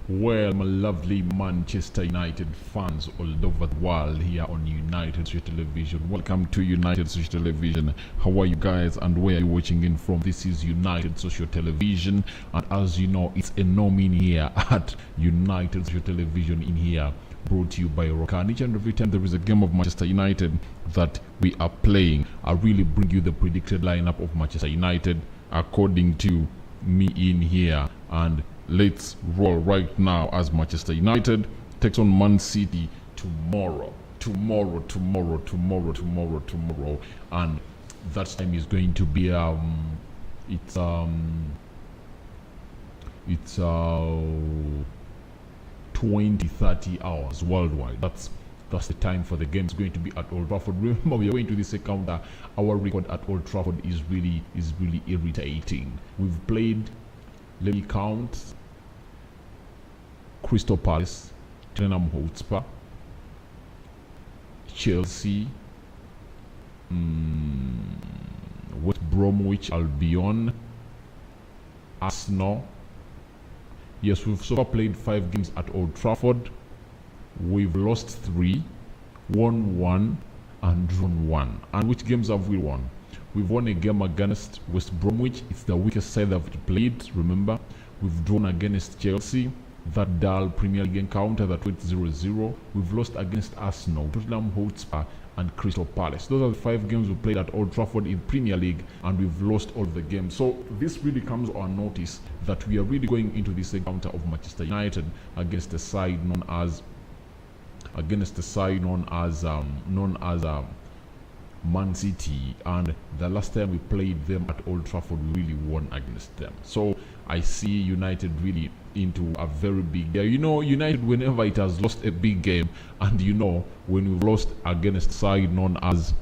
Well, my lovely Manchester United fans all over the world here on United Social Television. Welcome to United Social Television. How are you guys and where are you watching in from? This is United Social Television, and as you know, it's a nomin here at United Social Television in here, brought to you by Rock. And each and every time there is a game of Manchester United that we are playing, I really bring you the predicted lineup of Manchester United according to me in here. And let's roll right now as Manchester United takes on Man City tomorrow. And that time is going to be it's 20-30 hours worldwide. That's the time for the game. It's going to be at Old Trafford. Remember, we are going to this encounter. Our record at Old Trafford is really irritating. We've played, let me count: Crystal Palace, Tottenham Hotspur, Chelsea, West Bromwich Albion, Arsenal. Yes, we've so far played 5 games at Old Trafford. We've lost 3, won 1, and drawn 1. And which games have we won? We've won a game against West Bromwich. It's the weakest side that we've played, remember. We've drawn against Chelsea, that dull Premier League encounter that went 0-0. We've lost against Arsenal, Tottenham Hotspur, and Crystal Palace. Those are the 5 games we played at Old Trafford in Premier League, and we've lost all the games. So this really comes on notice that we are really going into this encounter of Manchester United against a side known as Man City, and the last time we played them at Old Trafford we really won against them. So I see United really into a very big game. You know, United, whenever it has lost a big game, and you know, when we've lost against a side known as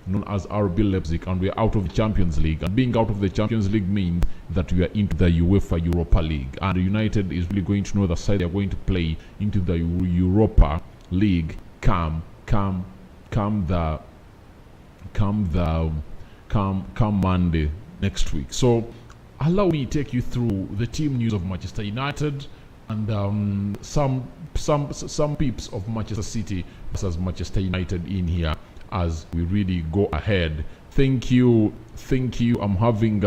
RB Leipzig, and we're out of the Champions League, and being out of the Champions League means that we are into the UEFA Europa League, and United is really going to know the side they are going to play into the Europa League come Monday next week. So allow me to take you through the team news of Manchester United and some peeps of Manchester City versus Manchester United in here as we really go ahead. Thank you. I'm having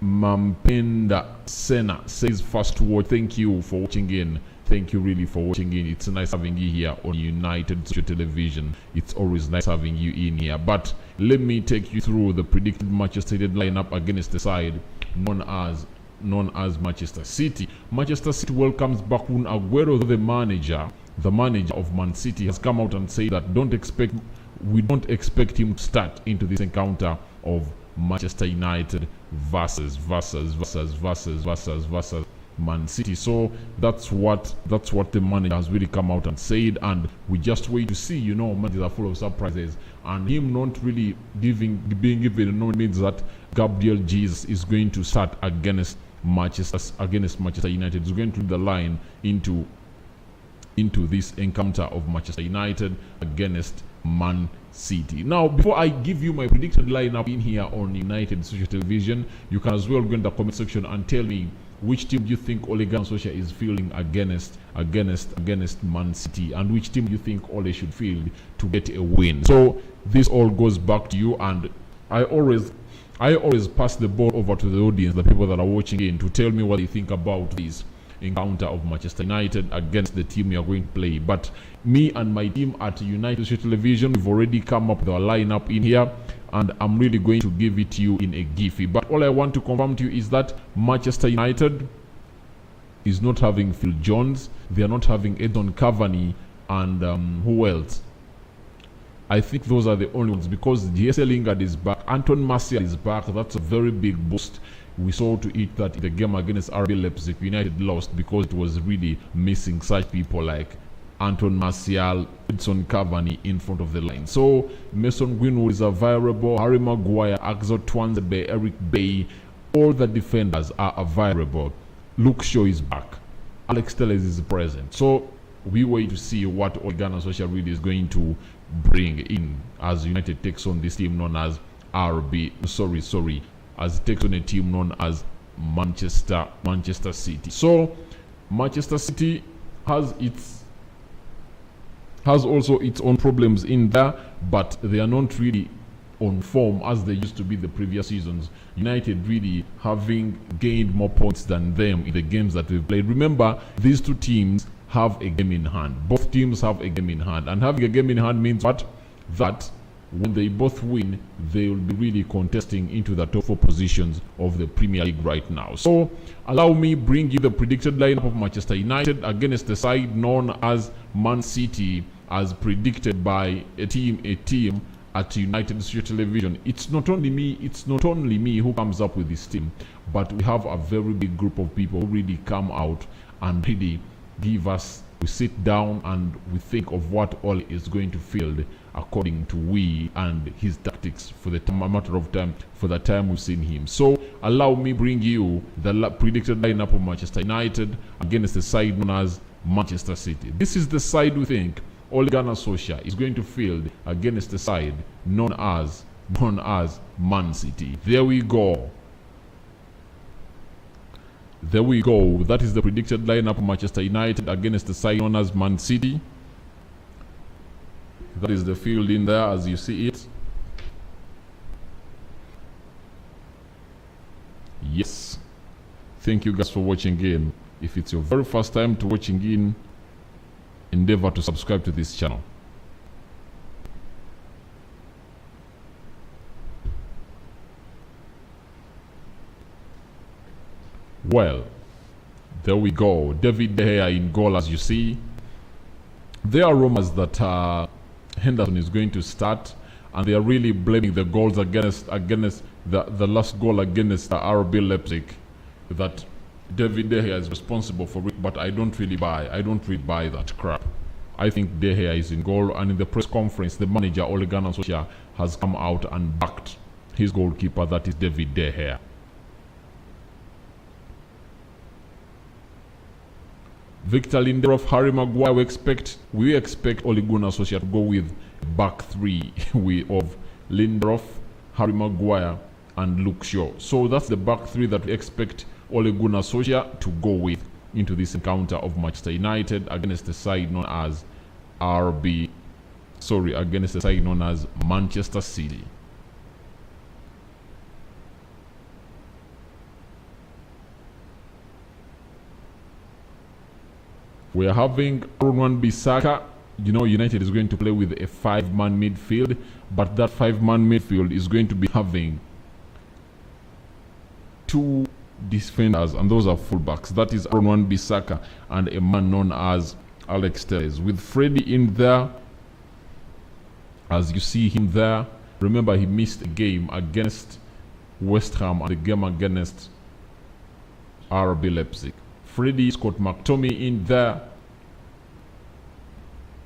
Mampenda Sena says first watch. Thank you for watching in. Thank you really for watching in. It's nice having you here on United Social Television. It's always nice having you in here. But let me take you through the predicted Manchester United lineup against the side known as Manchester City. Manchester City welcomes back Kun Aguero, the manager of Man City, has come out and said that we don't expect him to start into this encounter of Manchester United versus Man City. So that's what the manager has really come out and said, and we just wait to see. You know, managers are full of surprises, and him not really being given no means that Gabriel Jesus is going to start against Manchester United. He's going to lead the line into this encounter of Manchester United against Man City. Now, before I give you my predicted lineup in here on United Social Television, you can as well go in the comment section and tell me which team do you think Ole Gunnar Solskjaer is fielding against Man City, and which team do you think Ole should field to get a win. So this all goes back to you, and I always pass the ball over to the audience, the people that are watching in, to tell me what they think about this encounter of Manchester United against the team we are going to play. But me and my team at United Social Television, we've already come up with our lineup in here, and I'm really going to give it to you in a Giphy. But all I want to confirm to you is that Manchester United is not having Phil Jones, they are not having Edson Cavani, and who else? I think those are the only ones, because Jesse Lingard is back, Anton Martial is back. That's a very big boost. We saw to it that the game against RB Leipzig, United lost because it was really missing such people like Anton Martial, Edson Cavani in front of the line. So Mason Greenwood is available, Harry Maguire, Axel Twanzebe, Eric Bay, all the defenders are available. Luke Shaw is back, Alex Telles is present. So we wait to see what Ole Gunnar Solskjaer really is going to bring in as United takes on this team known as as it takes on a team known as Manchester City. So Manchester City has also its own problems in there, but they are not really on form as they used to be the previous seasons. United really having gained more points than them in the games that we've played. Remember, these two teams have a game in hand. Both teams have a game in hand, and having a game in hand means what? That when they both win, they will be really contesting into the top 4 positions of the Premier League right now. So allow me bring you the predicted lineup of Manchester United against the side known as Man City, as predicted by a team at United Studio Television. It's not only me who comes up with this team, but we have a very big group of people who really come out and really give us, we sit down and we think of what all is going to field according to we and his tactics for the matter of time, for the time we've seen him. So allow me bring you the predicted lineup of Manchester United against the side known as Manchester City. This is the side we think Ole Gunnar Solskjaer is going to field against the side known as Man City. There we go. There we go. That is the predicted lineup of Manchester United against the side known as Man City. That is the field in there as you see it. Yes. Thank you guys for watching in. If it's your very first time to watching in, endeavor to subscribe to this channel. Well, there we go. David De Gea in goal, as you see. There are rumors that Henderson is going to start, and they are really blaming the goals against the last goal against RB Leipzig, that David De Gea is responsible for it. But I don't really buy that crap. I think De Gea is in goal, and in the press conference, the manager Ole Gunnar Solskjaer has come out and backed his goalkeeper, that is David De Gea. Victor Lindelof, Harry Maguire, we expect Ole Gunnar Solskjaer to go with back three of Lindelof, Harry Maguire, and Luke Shaw. So that's the back three that we expect Ole Gunnar Solskjaer to go with into this encounter of Manchester United against the side known as Manchester City. We are having Aaron Wan-Bissaka. You know, United is going to play with a 5-man midfield, but that 5-man midfield is going to be having 2 defenders, and those are fullbacks. That is Aaron Wan-Bissaka and a man known as Alex Telles, with Freddie in there, as you see him there. Remember, he missed a game against West Ham and the game against RB Leipzig. Freddie, Scott McTominay in there.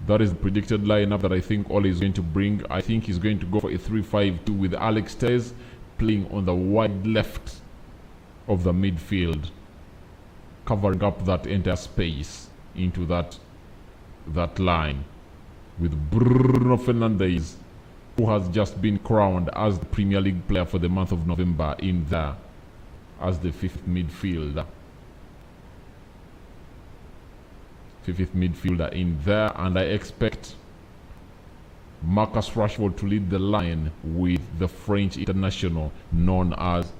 That is the predicted lineup that I think Ole is going to bring. I think he's going to go for a 3-5-2 with Alex Telles playing on the wide left of the midfield, covering up that entire space into that line, with Bruno Fernandes, who has just been crowned as the Premier League player for the month of November, in there as the 5th midfielder. 5th midfielder in there, and I expect Marcus Rashford to lead the line with the French international known as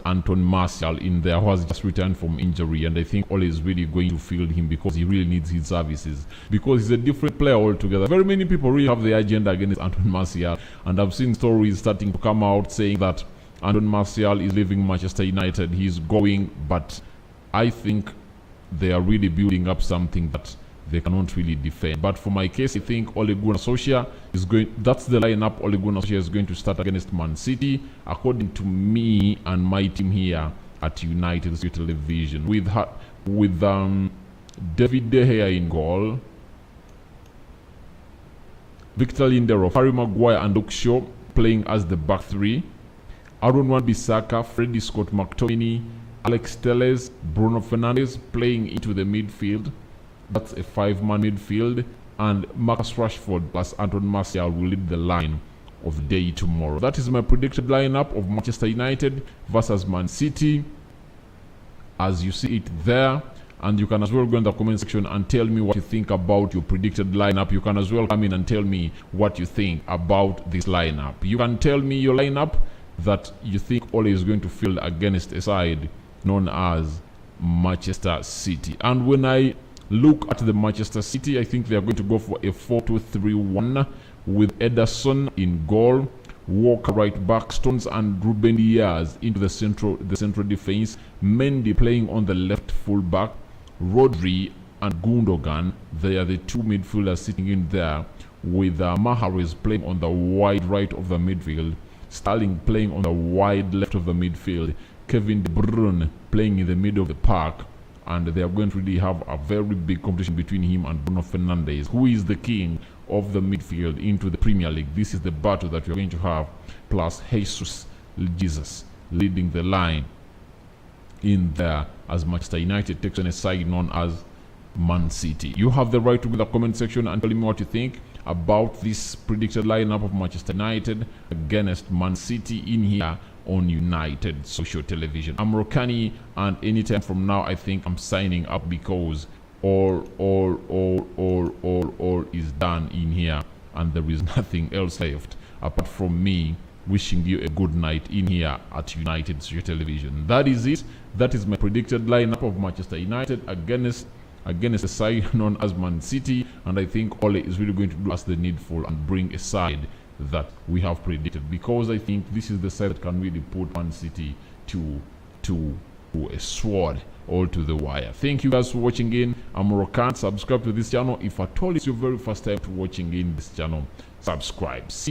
Anton Martial in there, who has just returned from injury, and I think Ole is really going to field him because he really needs his services, because he's a different player altogether. Very many people really have the agenda against Anton Martial, and I've seen stories starting to come out saying that Anton Martial is leaving Manchester United, he's going, but I think they are really building up something that they cannot really defend. But for my case, I think Ole Gunnar Solskjaer is going, that's the lineup Ole Gunnar Solskjaer is going to start against Man City, according to me and my team here at United Studio Television, with David De Gea in goal, Victor Lindelof, Harry Maguire and Luke Shaw playing as the back three, Aaron Wan-Bissaka, Freddie, Scott McTominay, Alex Telles, Bruno Fernandes playing into the midfield. That's a 5-man midfield, and Marcus Rashford plus Anton Martial will lead the line of the day tomorrow. That is my predicted lineup of Manchester United versus Man City as you see it there. And you can as well go in the comment section and tell me what you think about your predicted lineup. You can as well come in and tell me what you think about this lineup. You can tell me your lineup that you think Ole is going to field against a side known as Manchester City. And when I look at the Manchester City, I think they are going to go for a 4-2-3-1 with Ederson in goal, Walker right back, Stones and Ruben Diaz into the central defense, Mendy playing on the left full back, Rodri and Gundogan, they are the two midfielders sitting in there, with Mahrez playing on the wide right of the midfield, Sterling playing on the wide left of the midfield, Kevin De Bruyne playing in the middle of the park, and they are going to really have a very big competition between him and Bruno Fernandes, who is the king of the midfield into the Premier League. This is the battle that we are going to have, plus Jesus leading the line in there as Manchester United takes on a side known as Man City. You have the right to go in the comment section and tell me what you think about this predicted lineup of Manchester United against Man City in here on United Social Television. I'm Rokani, and anytime from now I think I'm signing up, because all is done in here and there is nothing else left apart from me wishing you a good night in here at United Social Television. That is it. That is my predicted lineup of Manchester United against a side known as Man City, and I think Ole is really going to do us the needful and bring a side that we have predicted, because I think this is the side that can really put Man City to a sword all to the wire. Thank you guys for watching in. I'm Rokan. Subscribe to this channel if at all it's your very first time to watching in this channel. Subscribe. See you.